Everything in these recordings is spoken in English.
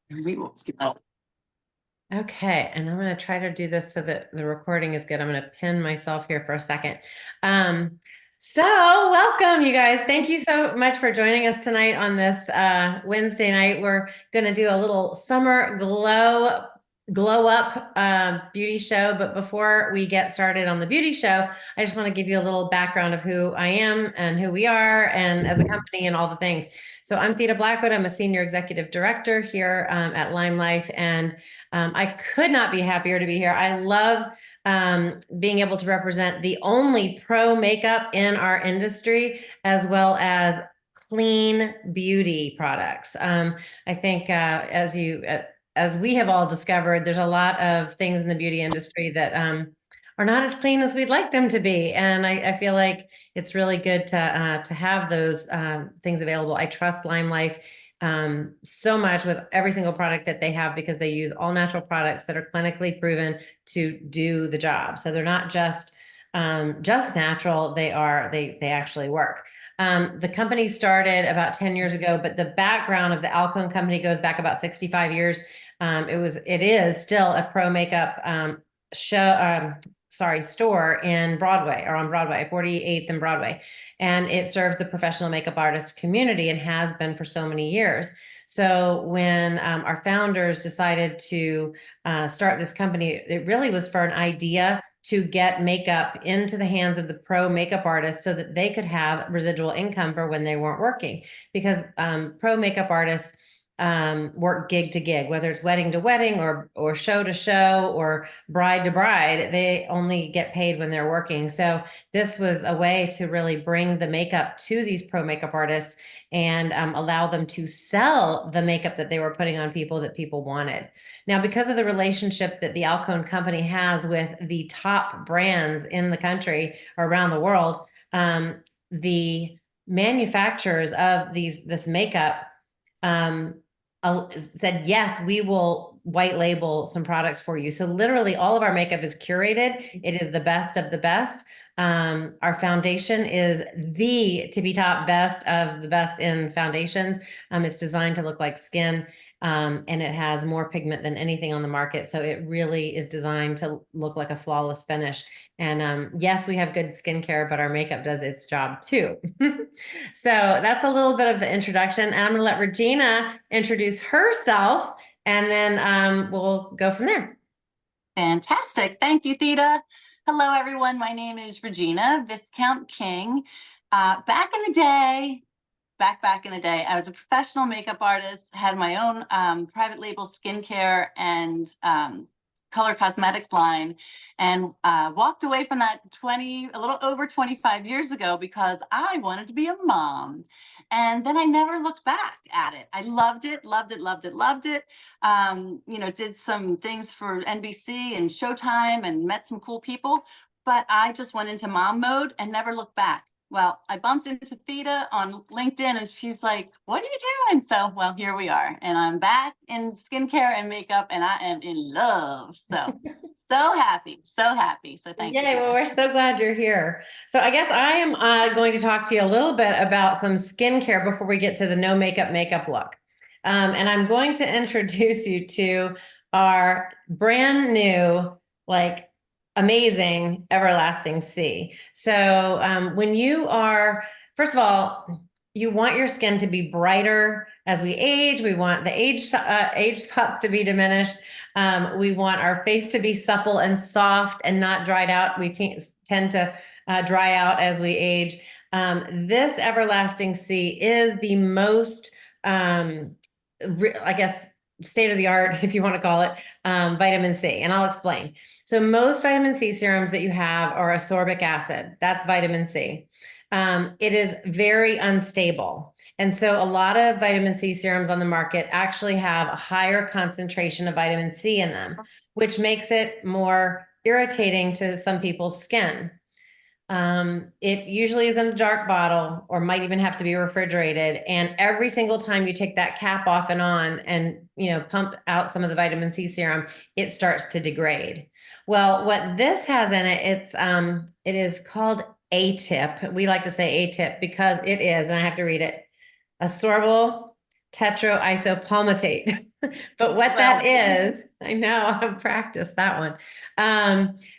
We will. Okay, and I'm going to try to do this so that the recording is good. I'm going to pin myself here for a second. So welcome, you guys. Thank you so much for joining us tonight on this Wednesday night. We're going to do a little summer glow up beauty show. But before we get started on the beauty show, I just want to give you a little background of who I am and who we are, and as a company and all the things. So I'm Theda Blackwood. I'm a senior executive director here at Limelife, and I could not be happier to be here. I love being able to represent the only pro makeup in our industry, as well as clean beauty products. I think as we have all discovered, there's a lot of things in the beauty industry that are not as clean as we'd like them to be, and I feel like it's really good to have those things available. I trust Limelife so much with every single product that they have, because they use all natural products that are clinically proven to do the job. So they're not just natural. They actually work. The company started about 10 years ago, but the background of the Alcone company goes back about 65 years. It is still a pro makeup store in Broadway, or on Broadway, 48th and Broadway. And it serves the professional makeup artist community and has been for so many years. So when our founders decided to start this company, it really was for an idea to get makeup into the hands of the pro makeup artists so that they could have residual income for when they weren't working. Because pro makeup artists work gig to gig, whether it's wedding to wedding or show to show or bride to bride. They only get paid when they're working. So this was a way to really bring the makeup to these pro makeup artists and allow them to sell the makeup that they were putting on people that people wanted. Now, because of the relationship that the Alcone company has with the top brands in the country or around the world, the manufacturers of this makeup said, yes, we will white label some products for you. So literally all of our makeup is curated. It is the best of the best. Our foundation is the tippy top best of the best in foundations. It's designed to look like skin. And it has more pigment than anything on the market. So it really is designed to look like a flawless finish. And yes, we have good skincare, but our makeup does its job too. So that's a little bit of the introduction. And I'm going to let Regina introduce herself, and then we'll go from there. Fantastic. Thank you, Theda. Hello, everyone. My name is Regina Viscount King. Back in the day, I was a professional makeup artist, had my own private label skincare and color cosmetics line, and walked away from that a little over 25 years ago because I wanted to be a mom. And then I never looked back at it. I loved it, loved it, loved it, loved it. Did some things for NBC and Showtime and met some cool people, but I just went into mom mode and never looked back. Well, I bumped into Theda on LinkedIn and she's like, what are you doing? So, well, here we are. And I'm back in skincare and makeup and I am in love. So, so happy, so happy. So thank you. Yay, well, we're so glad you're here. So I guess I am going to talk to you a little bit about some skincare before we get to the no makeup look. And I'm going to introduce you to our brand new, like, amazing Everlasting C. So when you are, first of all, you want your skin to be brighter as we age. We want the age spots to be diminished. We want our face to be supple and soft and not dried out. We tend to dry out as we age. This Everlasting C is the most, I guess, state of the art, if you want to call it, vitamin C. And I'll explain. So most vitamin C serums that you have are ascorbic acid. That's vitamin C. It is very unstable. And so a lot of vitamin C serums on the market actually have a higher concentration of vitamin C in them, which makes it more irritating to some people's skin. It usually is in a dark bottle or might even have to be refrigerated. And every single time you take that cap off and on and, pump out some of the vitamin C serum, it starts to degrade. Well, what this has in it, it is called A-tip. We like to say A-tip because it is, and I have to read it, ascorbyl tetroisopalmitate. But what Well, that is, I know I've practiced that one.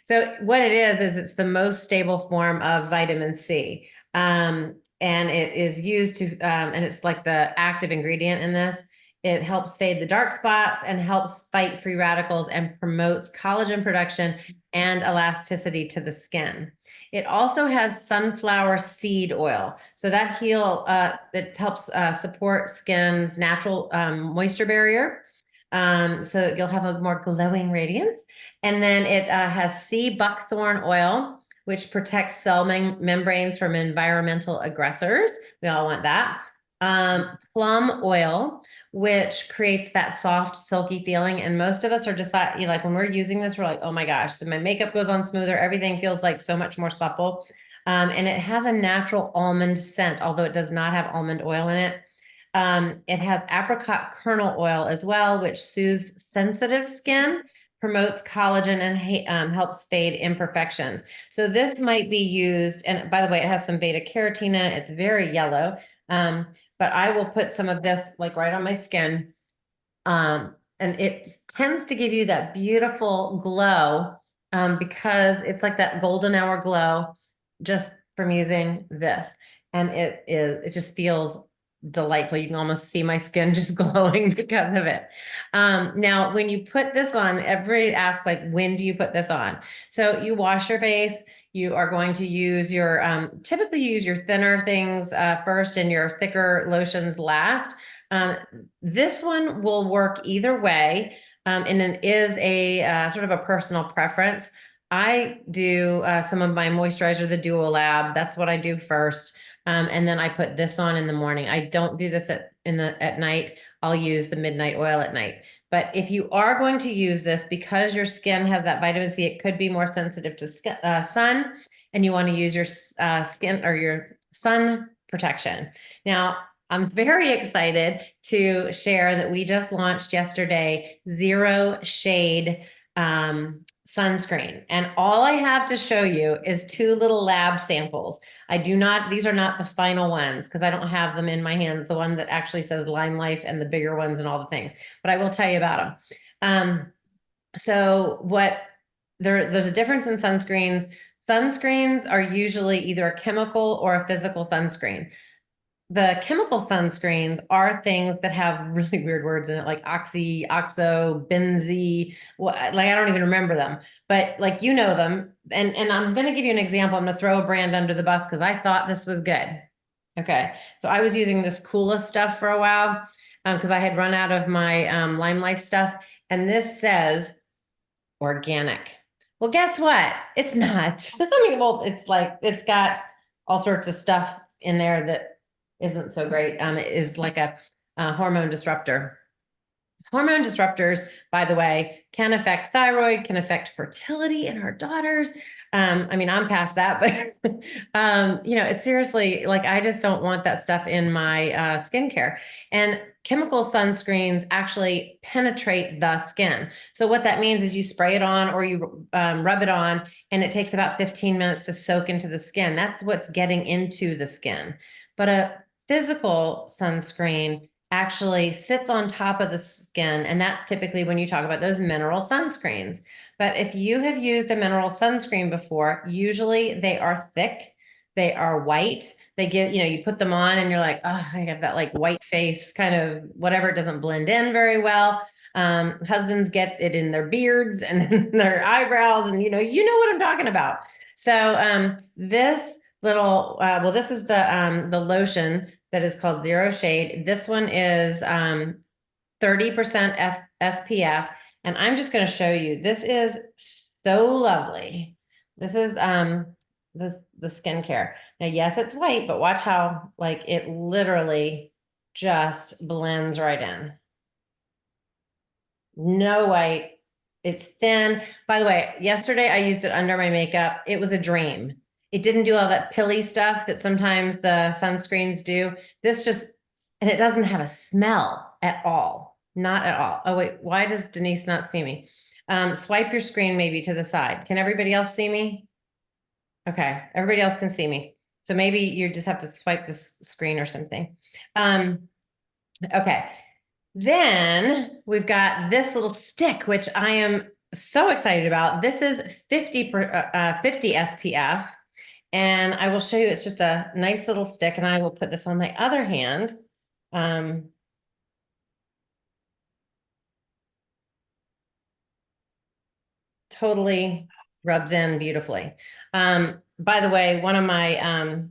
So what it is it's the most stable form of vitamin C. And it is used to, and it's like the active ingredient in this. It helps fade the dark spots and helps fight free radicals and promotes collagen production and elasticity to the skin. It also has sunflower seed oil. So that it helps support skin's natural moisture barrier. So you'll have a more glowing radiance. And then it has sea buckthorn oil, which protects cell membranes from environmental aggressors. We all want that. Plum oil, which creates that soft, silky feeling. And most of us are just like when we're using this, we're like, oh my gosh, my makeup goes on smoother. Everything feels like so much more supple. And it has a natural almond scent, although it does not have almond oil in it. It has apricot kernel oil as well, which soothes sensitive skin, promotes collagen, and helps fade imperfections. So this might be used, and by the way, it has some beta carotene in it. It's very yellow. But I will put some of this like right on my skin. And it tends to give you that beautiful glow because it's like that golden hour glow just from using this. And it just feels delightful. You can almost see my skin just glowing because of it. Now, when you put this on, everybody asks like, when do you put this on? So you wash your face. You are going to use your, typically use your thinner things first and your thicker lotions last. This one will work either way, and it is a sort of a personal preference. I do some of my moisturizer, the Duo Lab. That's what I do first. And then I put this on in the morning. I don't do this at night. I'll use the midnight oil at night. But if you are going to use this, because your skin has that vitamin C, it could be more sensitive to sun, and you want to use your skin or your sun protection. Now, I'm very excited to share that we just launched yesterday Zero Shade sunscreen. And all I have to show you is 2 little lab samples. These are not the final ones because I don't have them in my hands, the one that actually says Limelife and the bigger ones and all the things, but I will tell you about them. There's a difference in sunscreens. Sunscreens are usually either a chemical or a physical sunscreen. The chemical sunscreens are things that have really weird words in it, like oxo, benzy. Like I don't even remember them, but like you know them. And I'm going to give you an example. I'm going to throw a brand under the bus because I thought this was good. Okay, so I was using this Coola stuff for a while because I had run out of my Limelife stuff, and this says organic. Well, guess what? It's not. I mean, well, it's got all sorts of stuff in there that isn't so great. It is like a hormone disruptor. Hormone disruptors, by the way, can affect thyroid, can affect fertility in our daughters. I mean, I'm past that, but it's seriously like I just don't want that stuff in my skincare. And chemical sunscreens actually penetrate the skin. So what that means is you spray it on or you rub it on, and it takes about 15 minutes to soak into the skin. That's what's getting into the skin. But a physical sunscreen actually sits on top of the skin. And that's typically when you talk about those mineral sunscreens. But if you have used a mineral sunscreen before, usually they are thick, they are white. They give, you put them on and you're like, oh, I have that like white face kind of whatever. It doesn't blend in very well. Husbands get it in their beards and in their eyebrows, and you know what I'm talking about. So this this is the lotion that is called Zero Shade. This one is 30% SPF. And I'm just going to show you. This is so lovely. This is the skincare. Now, yes, it's white, but watch how like it literally just blends right in. No white. It's thin. By the way, yesterday I used it under my makeup. It was a dream. It didn't do all that pilly stuff that sometimes the sunscreens do. And it doesn't have a smell at all. Not at all. Oh, wait, why does Denise not see me? Swipe your screen maybe to the side. Can everybody else see me? Okay, everybody else can see me. So maybe you just have to swipe the screen or something. Okay. Then we've got this little stick, which I am so excited about. This is 50 SPF. And I will show you, it's just a nice little stick, and I will put this on my other hand. Totally rubs in beautifully. By the way, one of my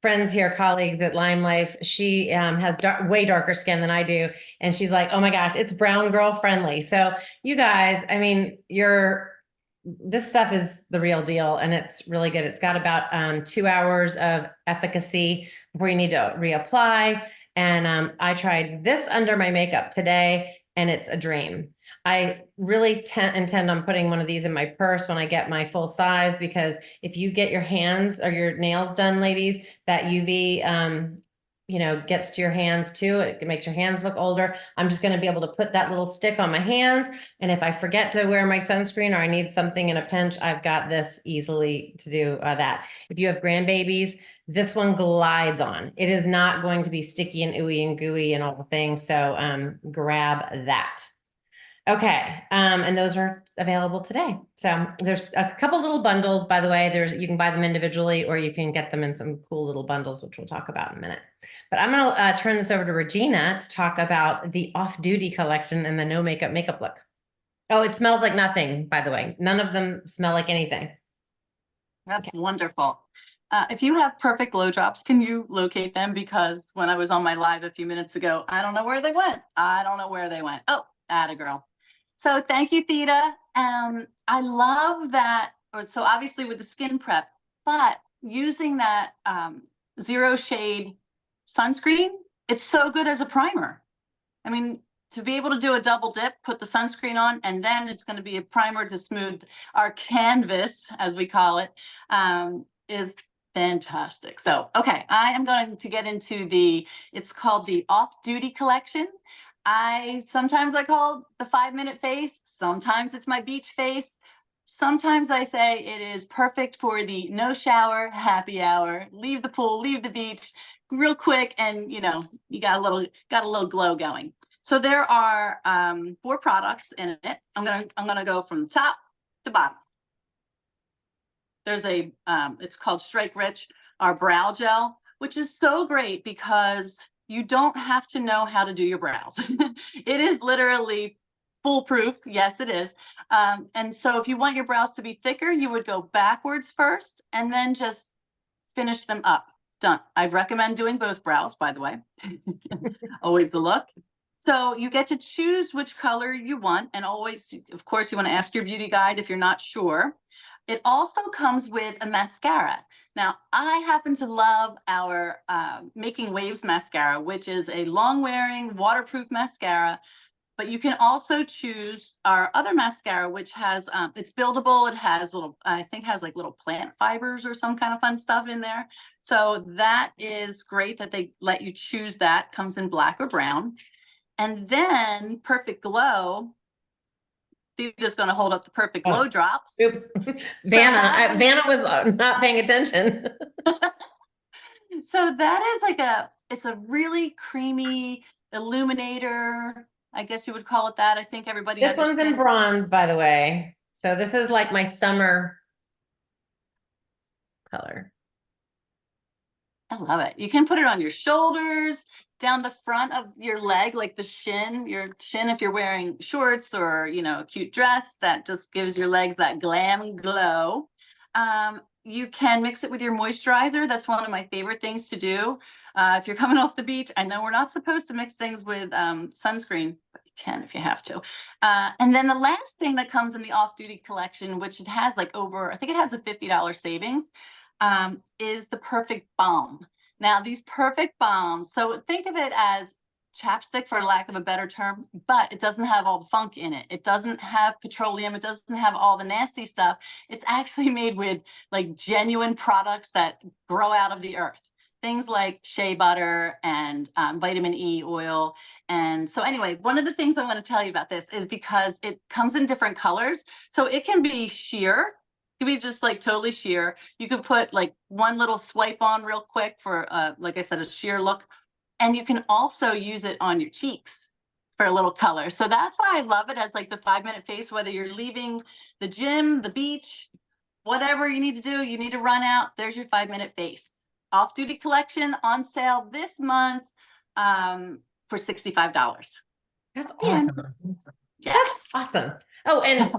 friends here, colleagues at Limelife, she has way darker skin than I do. And she's like, oh my gosh, it's brown girl friendly. So you guys, I mean, this stuff is the real deal, and it's really good. It's got about 2 hours of efficacy before you need to reapply. And I tried this under my makeup today, and it's a dream. I really intend on putting one of these in my purse when I get my full size, because if you get your hands or your nails done, ladies, that UV, gets to your hands too. It makes your hands look older. I'm just going to be able to put that little stick on my hands. And if I forget to wear my sunscreen or I need something in a pinch, I've got this easily to do that. If you have grandbabies, this one glides on. It is not going to be sticky and ooey and gooey and all the things. So grab that. Okay, and those are available today. So there's a couple little bundles, by the way. You can buy them individually, or you can get them in some cool little bundles, which we'll talk about in a minute. But I'm gonna turn this over to Regina to talk about the off-duty collection and the no makeup look. Oh, it smells like nothing, by the way. None of them smell like anything. That's wonderful. If you have perfect glow drops, can you locate them? Because when I was on my live a few minutes ago, I don't know where they went. I don't know where they went. Oh, atta girl. So thank you, Theda. I love that. So obviously with the skin prep, but using that zero shade sunscreen, it's so good as a primer. I mean, to be able to do a double dip, put the sunscreen on, and then it's going to be a primer to smooth our canvas, as we call it, is fantastic. So, okay, I am going to get into it's called the off-duty collection. Sometimes I call the 5-minute face. Sometimes it's my beach face. Sometimes I say it is perfect for the no shower, happy hour, leave the pool, leave the beach real quick. And you got a little glow going. So there are 4 products in it. I'm gonna go from top to bottom. There's it's called Strike Rich, our brow gel, which is so great because you don't have to know how to do your brows. It is literally foolproof. Yes, it is. And so if you want your brows to be thicker, you would go backwards first and then just finish them up. Done. I recommend doing both brows, by the way. Always the look. So you get to choose which color you want. And always, of course, you want to ask your beauty guide if you're not sure. It also comes with a mascara. Now, I happen to love our Making Waves mascara, which is a long-wearing, waterproof mascara. But you can also choose our other mascara, which has, it's buildable. It has has little plant fibers or some kind of fun stuff in there. So that is great that they let you choose that. Comes in black or brown. And then Perfect Glow, they're just going to hold up the Perfect Glow drops. Oops. Vanna was not paying attention. So that is it's a really creamy illuminator. I guess you would call it that. I think everybody This one's in bronze, by the way. So this is like my summer color. I love it. You can put it on your shoulders, down the front of your leg, like your shin, if you're wearing shorts or, a cute dress, that just gives your legs that glam glow. You can mix it with your moisturizer. That's one of my favorite things to do. If you're coming off the beach, I know we're not supposed to mix things with sunscreen, but you can if you have to. And then the last thing that comes in the off-duty collection, which it has I think it has a $50 savings, is the Perfect Balm. Now, these Perfect Balms, so think of it as chapstick, for lack of a better term, but it doesn't have all the funk in it. It doesn't have petroleum. It doesn't have all the nasty stuff. It's actually made with genuine products that grow out of the earth. Things like shea butter and vitamin E oil. And so anyway, one of the things I want to tell you about this is because it comes in different colors. So it can be sheer. It can be just totally sheer. You could put one little swipe on real quick for, like I said, a sheer look. And you can also use it on your cheeks for a little color. So that's why I love it as like the 5-minute face, whether you're leaving the gym, the beach, whatever you need to do, you need to run out, there's your 5-minute face. Off-duty collection on sale this month for $65. That's And awesome. yes. That's awesome. Oh, and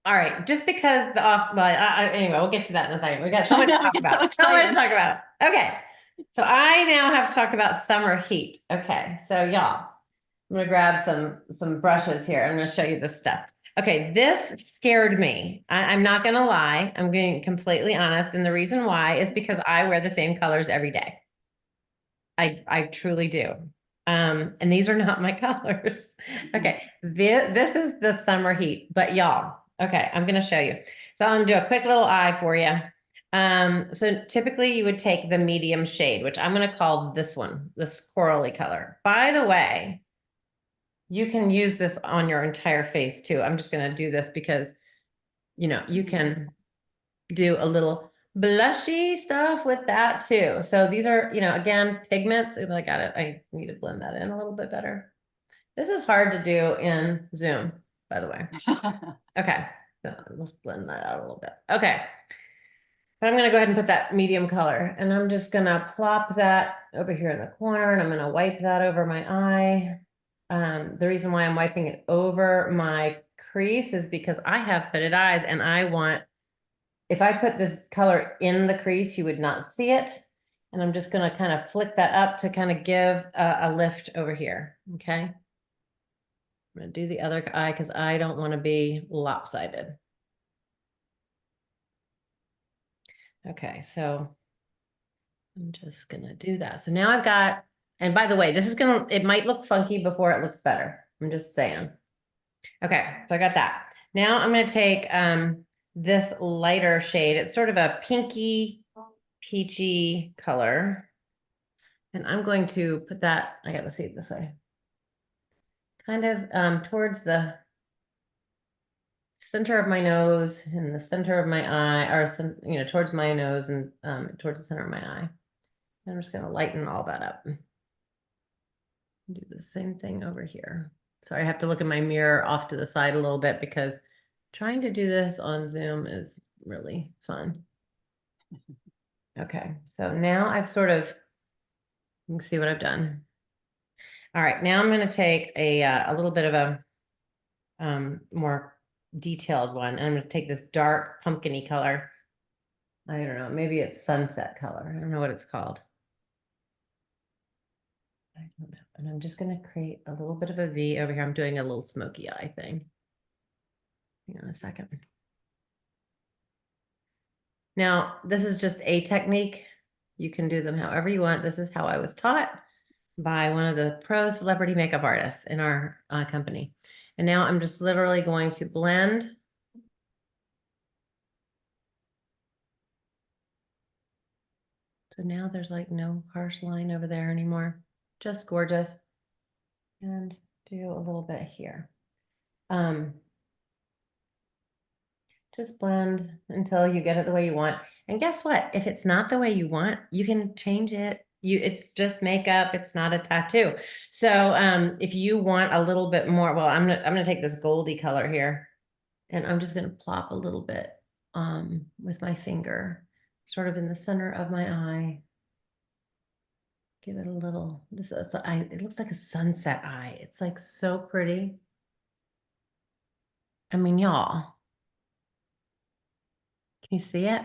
all right, just because the off, well, anyway, we'll get to that in a second. We got so much to talk about. So much to talk about. Okay. So I now have to talk about summer heat. Okay. So y'all, I'm gonna grab some brushes here. I'm gonna show you this stuff. Okay, this scared me. I'm not gonna lie. I'm being completely honest. And the reason why is because I wear the same colors every day. I truly do. And these are not my colors. Okay, this is the summer heat, but y'all, okay, I'm gonna show you. So I'm gonna do a quick little eye for you. So typically you would take the medium shade, which I'm gonna call this one, this corally color. By the way, you can use this on your entire face too. I'm just gonna do this because, you know, you can do a little blushy stuff with that too. So these are, you know, again, pigments. Oh, I got it. I need to blend that in a little bit better. This is hard to do in Zoom, by the way. Okay. So let's blend that out a little bit. Okay. But I'm going to go ahead and put that medium color, and I'm just going to plop that over here in the corner, and I'm going to wipe that over my eye. The reason why I'm wiping it over my crease is because I have hooded eyes, and I want, if I put this color in the crease, you would not see it. And I'm just going to kind of flick that up to kind of give a lift over here. Okay. I'm going to do the other eye because I don't want to be lopsided. Okay. So I'm just going to do that. So now I've got, and by the way, this is going to, it might look funky before it looks better. I'm just saying. Okay. So I got that. Now I'm going to take this lighter shade. It's sort of a pinky, peachy color. And I'm going to put that, I got to see it this way, kind of towards the center of my nose and the center of my eye, or, you know, towards my nose and towards the center of my eye. And I'm just going to lighten all that up. Do the same thing over here. So I have to look in my mirror off to the side a little bit because trying to do this on Zoom is really fun. Okay, so now I've sort of, you can see what I've done. All right, now I'm going to take a little bit of a more detailed one, and I'm going to take this dark pumpkin-y color. I don't know, maybe it's sunset color. I don't know what it's called. I don't know. And I'm just going to create a little bit of a V over here. I'm doing a little smoky eye thing. Hang on a second. Now, this is just a technique. You can do them however you want. This is how I was taught by one of the pro celebrity makeup artists in our company. And now I'm just literally going to blend. So now there's like no harsh line over there anymore. Just gorgeous. And do a little bit here. Just blend until you get it the way you want. And guess what? If it's not the way you want, you can change it. It's just makeup. It's not a tattoo. So if you want a little bit more, well, I'm gonna take this goldy color here, and I'm just gonna plop a little bit with my finger, sort of in the center of my eye. Give it a little. It looks like a sunset eye. It's like so pretty. I mean, y'all. Can you see it?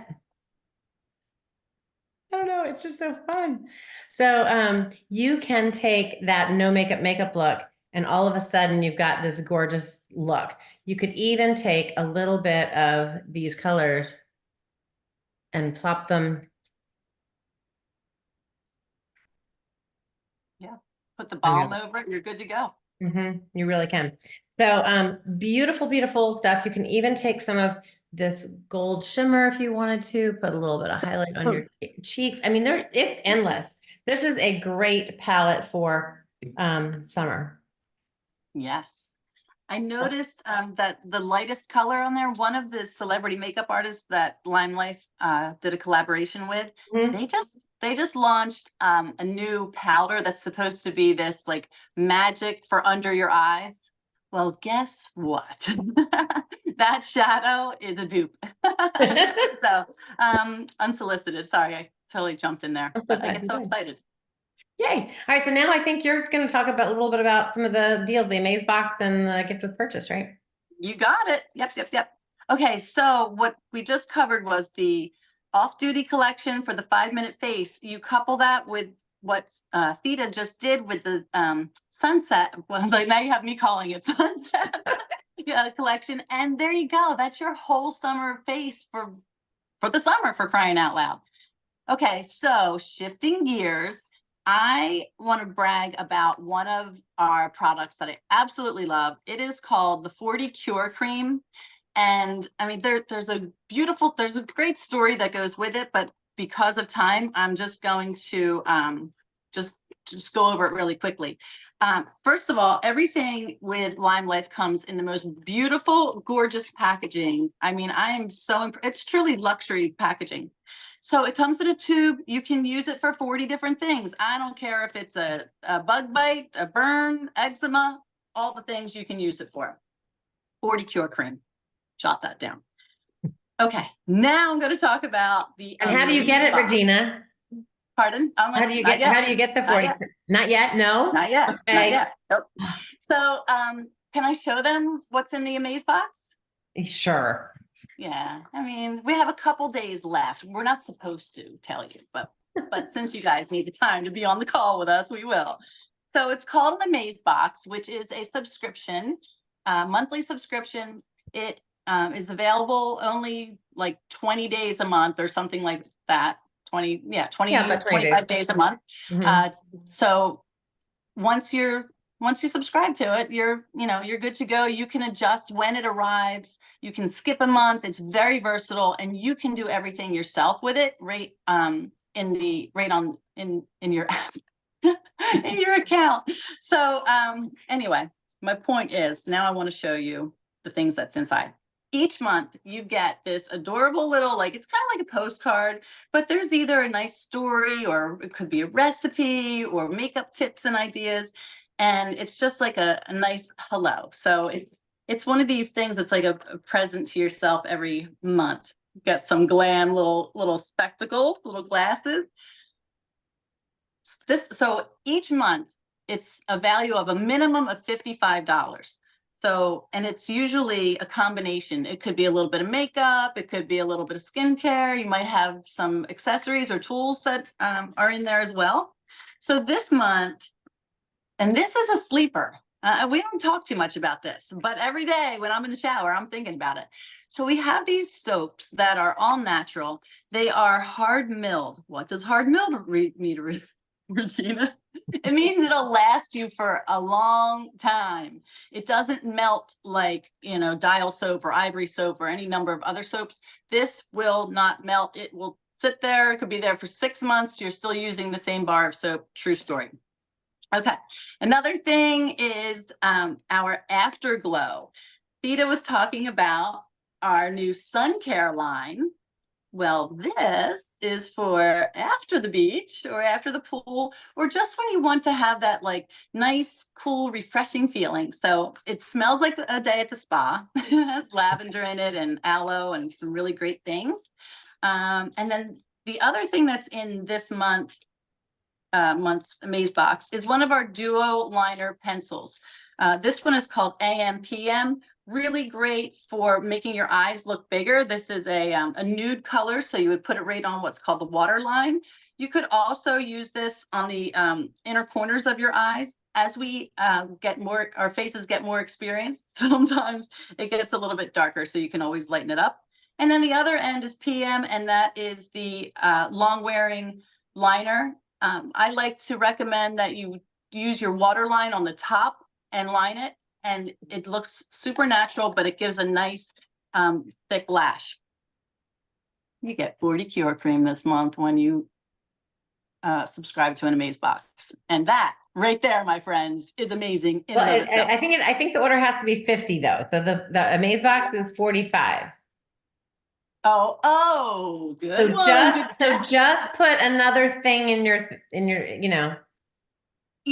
I don't know. It's just so fun. So you can take that no makeup look, and all of a sudden you've got this gorgeous look. You could even take a little bit of these colors and plop them. Yeah. Put the balm over it, you're good to go. You really can. So beautiful, beautiful stuff. You can even take some of this gold shimmer if you wanted to, put a little bit of highlight on your cheeks. I mean, it's endless. This is a great palette for summer. Yes. I noticed that the lightest color on there, one of the celebrity makeup artists that Limelife did a collaboration with, they they just launched a new powder that's supposed to be this like magic for under your eyes. Well, guess what? That shadow is a dupe. So unsolicited. Sorry, I totally jumped in there, I'm so but I glad get you so did. excited. Yay. All right. So now I think you're going to talk about a little bit about some of the deals, the Amaze Box and the gift with purchase, right? You got it. Yep. Okay, so what we just covered was the off-duty collection for the 5-minute face. You couple that with what Theda just did with the sunset. Well, like now you have me calling it sunset collection, and there you go. That's your whole summer face for the summer, for crying out loud. Okay, so shifting gears, I want to brag about one of our products that I absolutely love. It is called the 40 Cure Cream. And I mean, there's a great story that goes with it, but because of time, I'm just going to just go over it really quickly. First of all, everything with Limelife comes in the most beautiful, gorgeous packaging. I mean, I am so it's truly luxury packaging. So it comes in a tube. You can use it for 40 different things. I don't care if it's a bug bite, a burn, eczema, all the things you can use it for. 40 Cure Cream. Jot that down. Okay, now I'm going to talk about the And how do you get it, Box. Regina? Pardon? I'm like, How do you get the 40? Not yet. No. Not yet. Okay. Not yet. Nope. So, can I show them what's in the Amaze Box? Sure. Yeah, I mean, we have a couple days left. We're not supposed to tell you, but since you guys need the time to be on the call with us, we will. So it's called an Amaze Box, which is a subscription, monthly subscription. It is available only like 20 days a month or something like that. 20, yeah, 20, about 20 25 days a month. Mhm. So once you subscribe to it, you're good to go. You can adjust when it arrives. You can skip a month. It's very versatile, and you can do everything yourself with it in your in your account. So anyway, my point is now I want to show you the things that's inside. Each month you get this adorable little, like, it's kind of like a postcard, but there's either a nice story or it could be a recipe or makeup tips and ideas. And it's just like a nice hello. So it's one of these things that's like a present to yourself every month. You've got some glam little spectacles, little glasses. So each month it's a value of a minimum of $55. So, and it's usually a combination. It could be a little bit of makeup. It could be a little bit of skincare. You might have some accessories or tools that are in there as well. So this month, and this is a sleeper. We don't talk too much about this, but every day when I'm in the shower, I'm thinking about it. So we have these soaps that are all natural. They are hard milled. What does hard milled mean, Regina? It means it'll last you for a long time. It doesn't melt like, dial soap or ivory soap or any number of other soaps. This will not melt. It will sit there. It could be there for 6 months. You're still using the same bar of soap. True story. Okay. Another thing is our afterglow. Theda was talking about our new sun care line. Well, this is for after the beach or after the pool, or just when you want to have that like nice, cool, refreshing feeling. So it smells like a day at the spa. It has lavender in it and aloe and some really great things. And then the other thing that's in this month's Amaze Box is one of our duo liner pencils. This one is called AM/PM. Really great for making your eyes look bigger. This is a nude color, so you would put it right on what's called the waterline. You could also use this on the inner corners of your eyes. As we our faces get more experienced, sometimes it gets a little bit darker, so you can always lighten it up. And then the other end is PM, and that is the long-wearing liner. I like to recommend that you use your waterline on the top and line it, and it looks super natural, but it gives a nice thick lash. You get 40 Cure Cream this month when you subscribe to an Amaze Box, and that right there, my friends, is amazing in Well, and of itself. I think the order has to be 50 though. So the Amaze Box is 45. Oh, So good one. Good just put another thing in your, You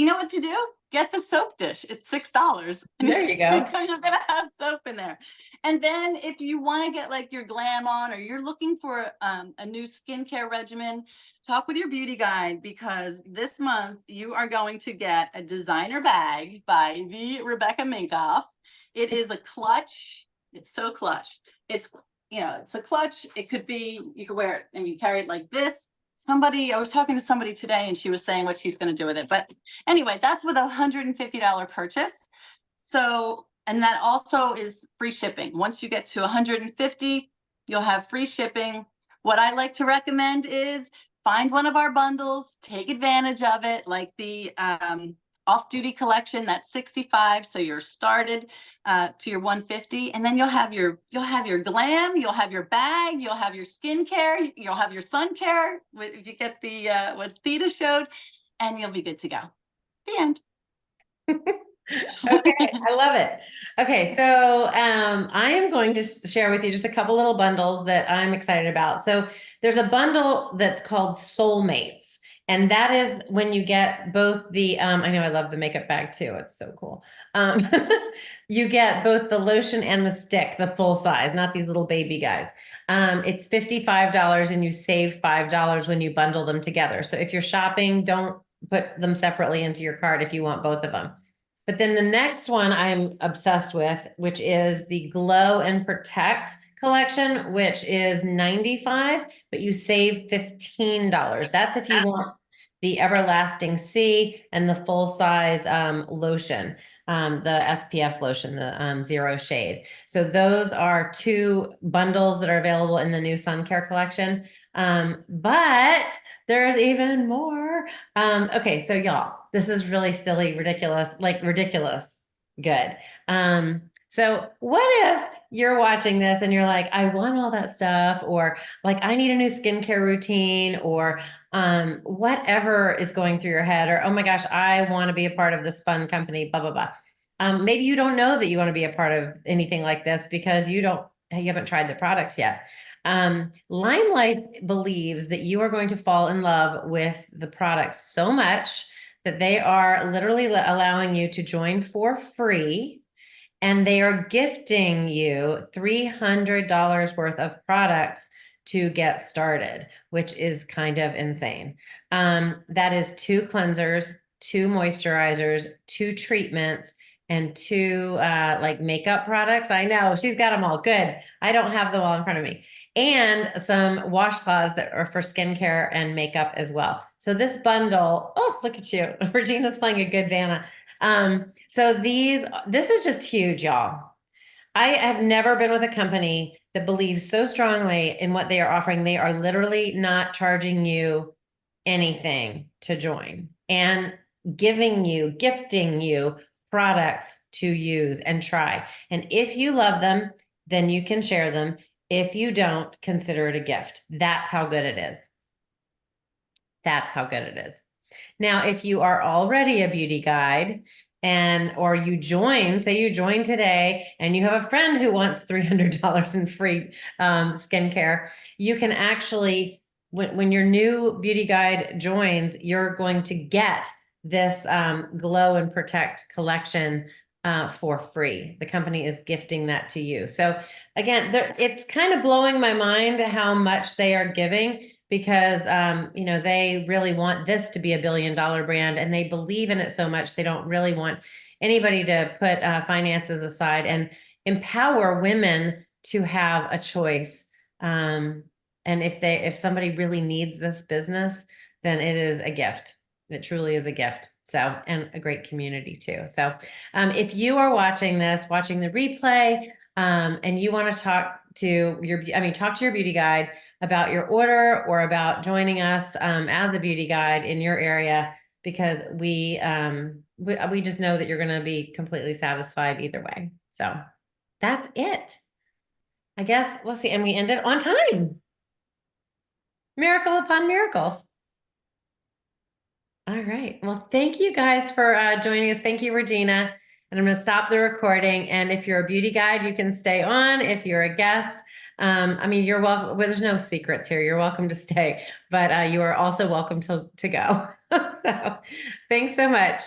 know what to do? Get the soap dish. It's $6. there you go. Because you're gonna have soap in there. And then if you want to get like your glam on, or you're looking for a new skincare regimen, talk with your beauty guide, because this month you are going to get a designer bag by the Rebecca Minkoff. It is a clutch. It's so clutch. It's, it's a clutch. It could be, you could wear it and you carry it like this. I was talking to somebody today and she was saying what she's going to do with it. But anyway, that's with $150 purchase. So, and that also is free shipping. Once you get to 150, you'll have free shipping. What I like to recommend is find one of our bundles, take advantage of it, like the off-duty collection, that's 65. So you're started to your 150, and then you'll have your glam, you'll have your bag, you'll have your skincare, you'll have your sun care if you get the what Theda showed, and you'll be good to go. The end. Okay, I love it. Okay, so I am going to share with you just a couple little bundles that I'm excited about. So there's a bundle that's called Soulmates, and that is when you get both the I know I love the makeup bag too. It's so cool. Um, you get both the lotion and the stick, the full size, not these little baby guys. It's $55 and you save $5 when you bundle them together. So if you're shopping, don't put them separately into your cart if you want both of them. But then the next one I'm obsessed with, which is the Glow and Protect collection, which is $95, but you save $15. That's if you want the Everlasting C and the full size lotion, the SPF lotion, the zero shade. So those are two bundles that are available in the new sun care collection. But there's even more. Okay, so y'all, this is really silly, ridiculous, like ridiculous good. So what if you're watching this and you're like, I want all that stuff, or like, I need a new skincare routine, or whatever is going through your head, or, oh my gosh, I want to be a part of this fun company, blah, blah, blah. Maybe you don't know that you want to be a part of anything like this because you haven't tried the products yet. Limelife believes that you are going to fall in love with the products so much that they are literally allowing you to join for free, and they are gifting you $300 worth of products to get started, which is kind of insane. That is 2 cleansers, 2 moisturizers, 2 treatments, and 2 like makeup products. I know she's got them all. Good. I don't have them all in front of me. And some washcloths that are for skincare and makeup as well. So this bundle, oh, look at you. Regina's playing a good Vanna. So this is just huge, y'all. I have never been with a company that believes so strongly in what they are offering. They are literally not charging you anything to join, and gifting you products to use and try. And if you love them, then you can share them. If you don't, consider it a gift. That's how good it is. That's how good it is. Now, if you are already a beauty guide, or say you join today and you have a friend who wants $300 in free skincare, you can actually, when your new beauty guide joins, you're going to get this Glow and Protect collection for free. The company is gifting that to you. So again, it's kind of blowing my mind how much they are giving, because they really want this to be a billion-dollar brand, and they believe in it so much they don't really want anybody to put finances aside and empower women to have a choice. And if somebody really needs this business, then it is a gift. It truly is a gift. So, and a great community too. So if you are watching the replay, and you want to talk to your beauty guide about your order, or about joining us as the beauty guide in your area, because we just know that you're going to be completely satisfied either way. So that's it. I guess, let's see. And we ended on time. Miracle upon miracles. All right. Well, thank you guys for joining us. Thank you, Regina. And I'm going to stop the recording. And if you're a beauty guide, you can stay on. If you're a guest, I mean, you're welcome. Well, there's no secrets here. You're welcome to stay, but you are also welcome to go. So thanks so much.